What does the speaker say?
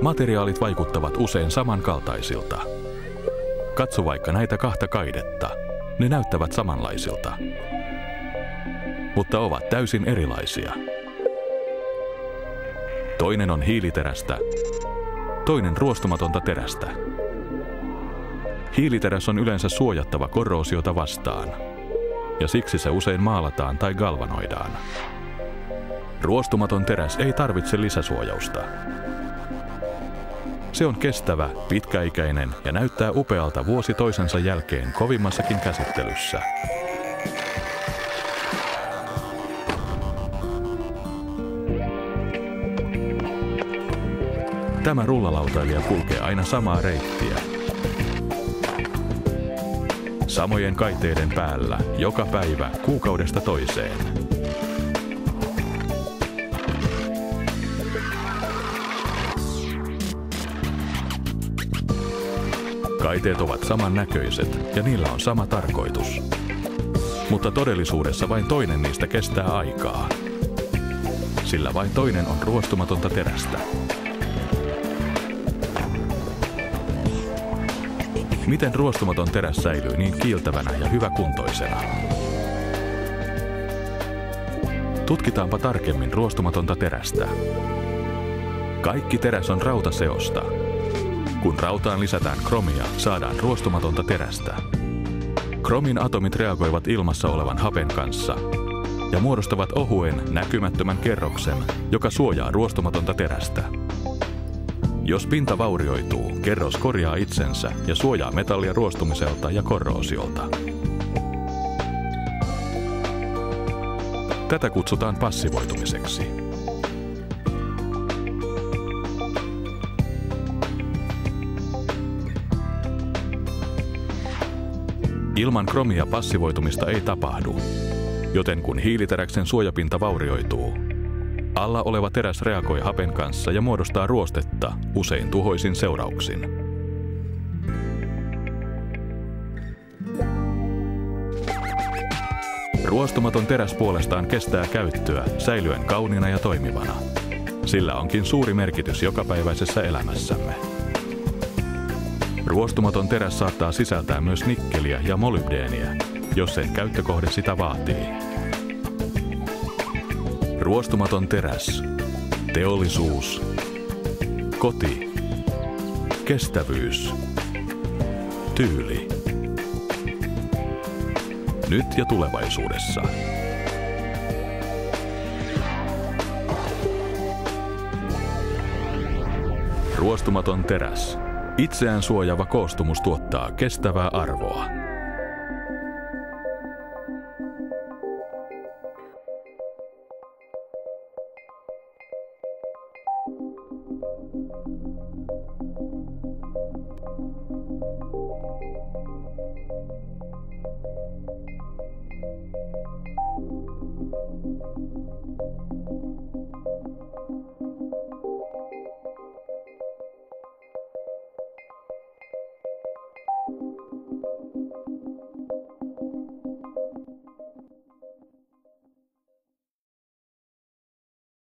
Materiaalit vaikuttavat usein samankaltaisilta. Katso vaikka näitä kahta kaidetta. Ne näyttävät samanlaisilta, mutta ovat täysin erilaisia. Toinen on hiiliterästä, toinen ruostumatonta terästä. Hiiliteräs on yleensä suojattava korroosiota vastaan, ja siksi se usein maalataan tai galvanoidaan. Ruostumaton teräs ei tarvitse lisäsuojausta. Se on kestävä, pitkäikäinen ja näyttää upealta vuosi toisensa jälkeen kovimmassakin käsittelyssä. Tämä rullalautailija kulkee aina samaa reittiä. Samojen kaiteiden päällä, joka päivä, kuukaudesta toiseen. Kaiteet ovat samannäköiset ja niillä on sama tarkoitus. Mutta todellisuudessa vain toinen niistä kestää aikaa. Sillä vain toinen on ruostumatonta terästä. Miten ruostumaton teräs säilyy niin kiiltävänä ja hyväkuntoisena? Tutkitaanpa tarkemmin ruostumatonta terästä. Kaikki teräs on rautaseosta. Kun rautaan lisätään kromia, saadaan ruostumatonta terästä. Kromin atomit reagoivat ilmassa olevan hapen kanssa ja muodostavat ohuen, näkymättömän kerroksen, joka suojaa ruostumatonta terästä. Jos pinta vaurioituu, kerros korjaa itsensä ja suojaa metallia ruostumiselta ja korroosiolta. Tätä kutsutaan passivoitumiseksi. Ilman kromia passivoitumista ei tapahdu, joten kun hiiliteräksen suojapinta vaurioituu, alla oleva teräs reagoi hapen kanssa ja muodostaa ruostetta, usein tuhoisin seurauksin. Ruostumaton teräs puolestaan kestää käyttöä säilyen kauniina ja toimivana. Sillä onkin suuri merkitys jokapäiväisessä elämässämme. Ruostumaton teräs saattaa sisältää myös nikkeliä ja molybdeeniä, jos sen käyttökohde sitä vaatii. Ruostumaton teräs, teollisuus, koti, kestävyys, tyyli. Nyt ja tulevaisuudessa. Ruostumaton teräs. Itseään suojaava koostumus tuottaa kestävää arvoa.